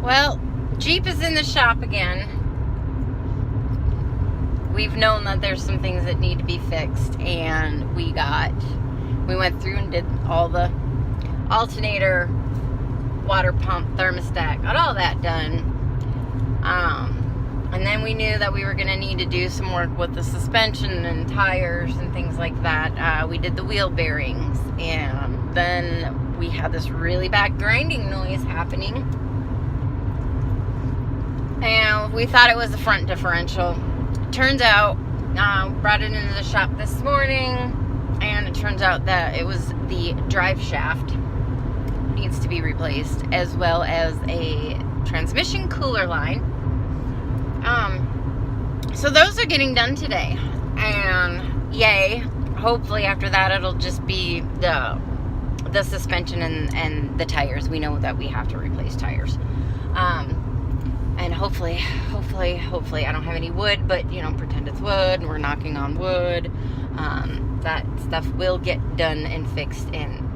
Well, Jeep is in the shop again. We've known that there's some things that need to be fixed, and we went through and did all the alternator, water pump, thermostat, got all that done. And then we knew that we were going to need to do some work with the suspension and tires and things like that. We did the wheel bearings, and then we had this really bad grinding noise happening. And we thought it was the front differential. Turns out, brought it into the shop this morning, and it turns out that it was the drive shaft needs to be replaced, as well as a transmission cooler line. So those are getting done today, and yay, hopefully after that it'll just be the suspension and the tires. We know that we have to replace tires, and hopefully I don't have any wood, but pretend it's wood, and we're knocking on wood. That stuff will get done and fixed, and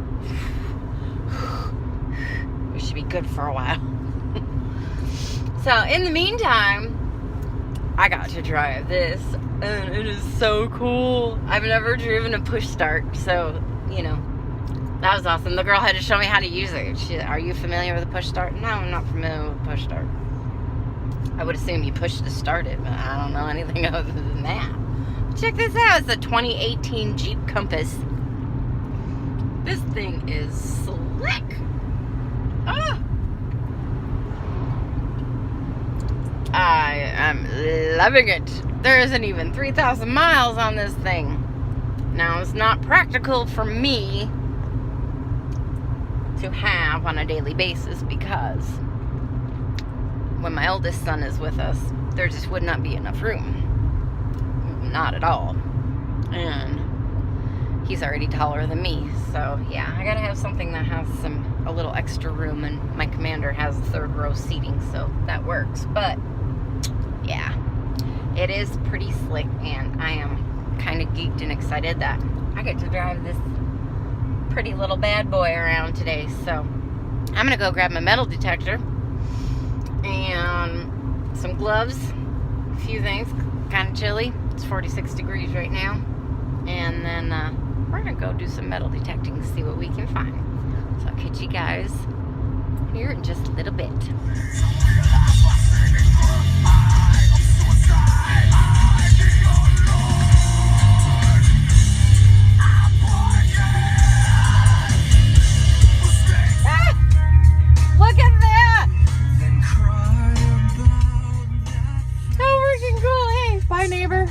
we should be good for a while. So in the meantime, I got to drive this, and it is so cool. I've never driven a push start, so that was awesome. The girl had to show me how to use it. Are you familiar with a push start? No, I'm not familiar with a push start. I would assume you push to start it, but I don't know anything other than that. Check this out. It's a 2018 Jeep Compass. This thing is slick. Ah! I am loving it. There isn't even 3,000 miles on this thing. Now, it's not practical for me to have on a daily basis, because when my oldest son is with us, there just would not be enough room. Not at all. And he's already taller than me, so yeah, I gotta have something that has a little extra room, and my Commander has third row seating, so that works. But yeah, it is pretty slick, and I am kind of geeked and excited that I get to drive this pretty little bad boy around today. So I'm gonna go grab my metal detector and some gloves, a few things. Kind of chilly. It's 46 degrees right now, and then we're gonna go do some metal detecting and see what we can find. So I'll catch you guys here in just a little bit. Look at that! So freaking cool. Hey, bye neighbor.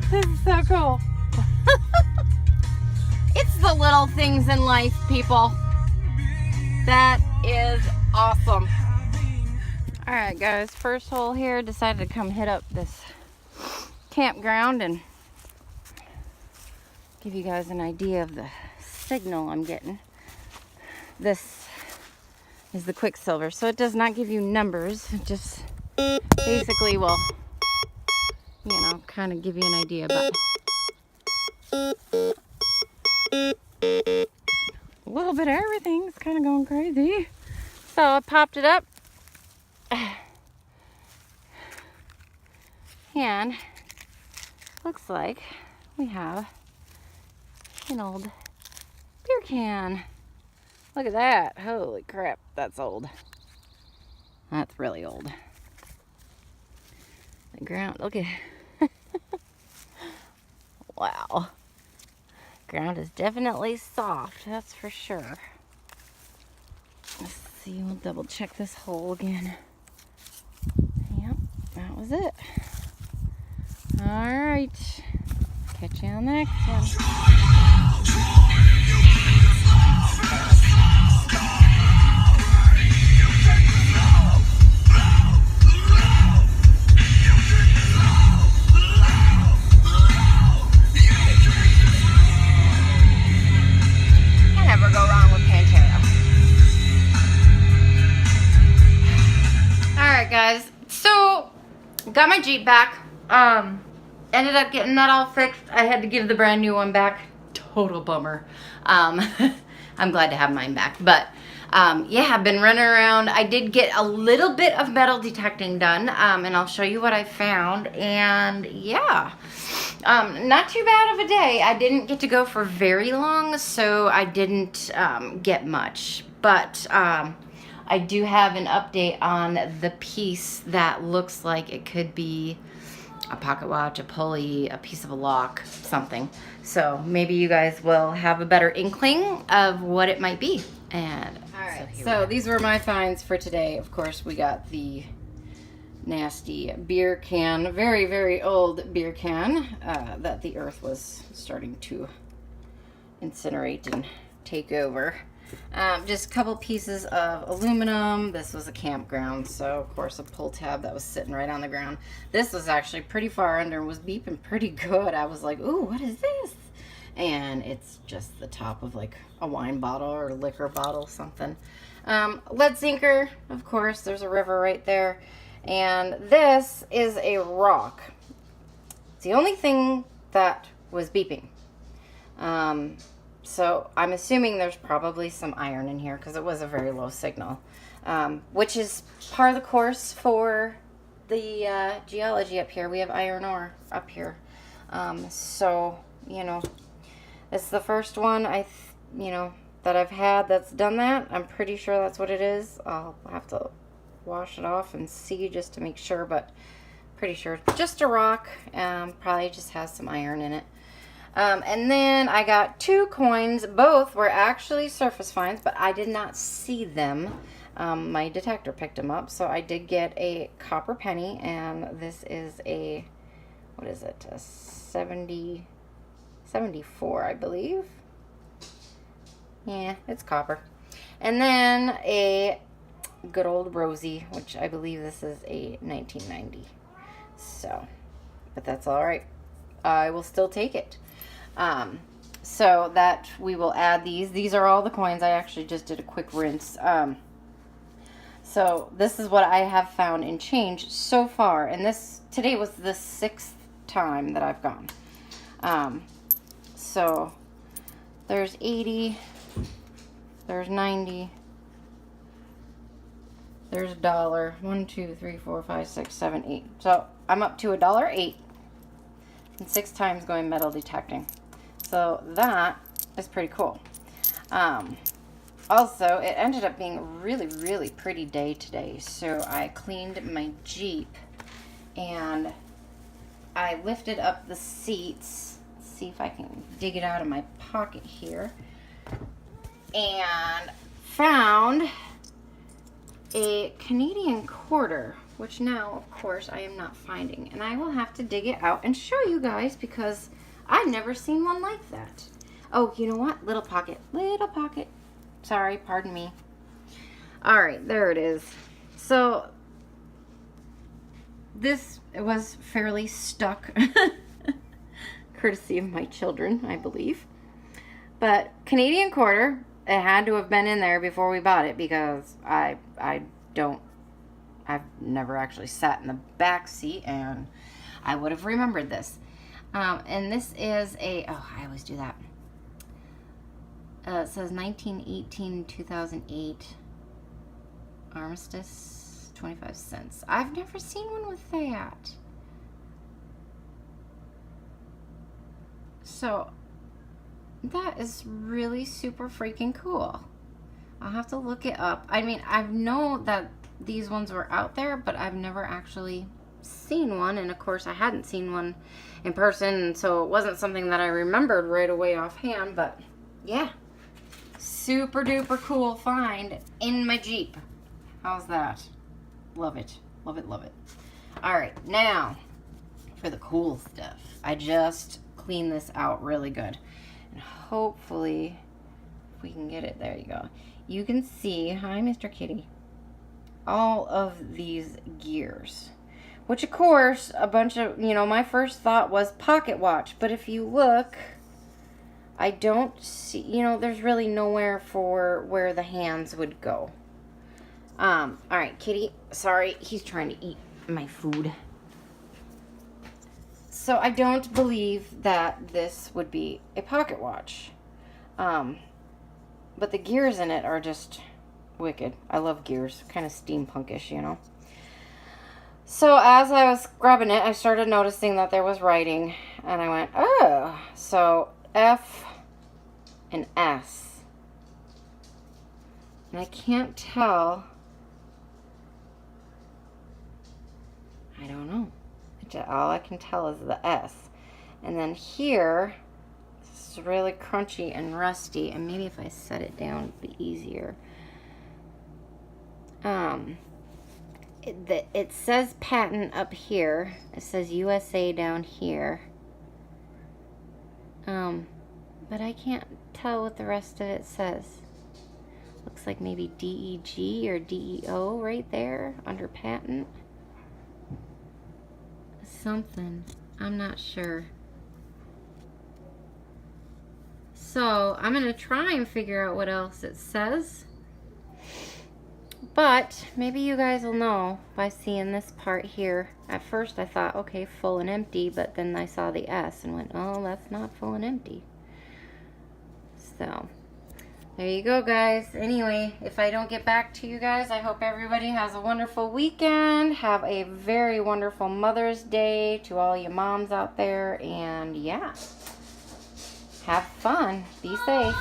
This is so cool. It's the little things in life, people. That is awesome. Alright guys, first hole here. Decided to come hit up this campground and give you guys an idea of the signal I'm getting. This is the Quicksilver, so it does not give you numbers. It just basically will, kind of give you an idea about a little bit of everything. It's kind of going crazy. So I popped it up, and looks like we have an old beer can. Look at that. Holy crap, that's old. That's really old. The ground, look at wow. Ground is definitely soft, that's for sure. Let's see, we'll double check this hole again. Yep, that was it. Alright. Catch you on the next one. Never go wrong with pantera. Alright guys, so got my Jeep back. Ended up getting that all fixed. I had to give the brand new one back. Total bummer. I'm glad to have mine back, but yeah, I've been running around. I did get a little bit of metal detecting done, and I'll show you what I found. And yeah, not too bad of a day. I didn't get to go for very long, so I didn't get much. But I do have an update on the piece that looks like it could be a pocket watch, a pulley, a piece of a lock, something. So maybe you guys will have a better inkling of what it might be. And all right, so these were my finds for today. Of course, we got the nasty beer can, very, very old beer can that the earth was starting to incinerate and take over. Just a couple pieces of aluminum. This was a campground, so of course a pull tab that was sitting right on the ground. This was actually pretty far under and was beeping pretty good. I was like, ooh, what is this? And it's just the top of like a wine bottle or liquor bottle, something. Lead sinker, of course, there's a river right there. And this is a rock. It's the only thing that was beeping. So I'm assuming there's probably some iron in here because it was a very low signal, which is part of the course for the geology up here. We have iron ore up here. So, you know, it's the first one that I've had that's done that. I'm pretty sure that's what it is. I'll have to wash it off and see just to make sure, but pretty sure it's just a rock. Probably just has some iron in it. And then I got 2 coins. Both were actually surface finds, but I did not see them. My detector picked them up, so I did get a copper penny, and this is a, what is it, a 74, I believe. Yeah, it's copper. And then a good old Rosie, which I believe this is a 1990. So, but that's all right. I will still take it. So that we will add these. These are all the coins. I actually just did a quick rinse. So this is what I have found in change so far. And today was the 6th time that I've gone. So there's 80, there's 90, there's $1. 1, 2, 3, 4, 5, 6, 7, 8. So I'm up to $1.08 and 6 times going metal detecting. So that is pretty cool. Also, it ended up being a really, really pretty day today. So I cleaned my Jeep and I lifted up the seats. Let's see if I can dig it out of my pocket here. And found a Canadian quarter, which now, of course, I am not finding. And I will have to dig it out and show you guys because I've never seen one like that. Oh, you know what? Little pocket. Little pocket. Sorry, pardon me. All right, there it is. So this was fairly stuck, courtesy of my children, I believe. But Canadian quarter, it had to have been in there before we bought it because I've never actually sat in the back seat and I would have remembered this. And this is I always do that. It says 1918-2008 armistice, 25 cents. I've never seen one with that. So that is really super freaking cool. I'll have to look it up. I mean, I know that these ones were out there, but I've never actually seen one. And of course, I hadn't seen one in person, so it wasn't something that I remembered right away offhand. But yeah, super duper cool find in my Jeep. How's that? Love it. Love it, love it. All right, now for the cool stuff. I just cleaned this out really good. And hopefully, if we can get it, there you go. You can see, hi Mr. Kitty, all of these gears. Which of course, a bunch of, my first thought was pocket watch. But if you look, I don't see, there's really nowhere for where the hands would go. All right, Kitty, sorry, he's trying to eat my food. So I don't believe that this would be a pocket watch. But the gears in it are just wicked. I love gears. Kind of steampunkish, you know. So as I was scrubbing it, I started noticing that there was writing. And I went, oh. So F and S. And I can't tell. I don't know. All I can tell is the S. And then here, this is really crunchy and rusty. And maybe if I set it down, it'd be easier. It says patent up here. It says USA down here. But I can't tell what the rest of it says. Looks like maybe DEG or DEO right there under patent. Something. I'm not sure. So I'm going to try and figure out what else it says. But maybe you guys will know by seeing this part here. At first I thought, okay, full and empty, but then I saw the S and went, oh, that's not full and empty. So there you go, guys. Anyway, if I don't get back to you guys, I hope everybody has a wonderful weekend. Have a very wonderful Mother's Day to all you moms out there. And yeah, have fun. Be safe.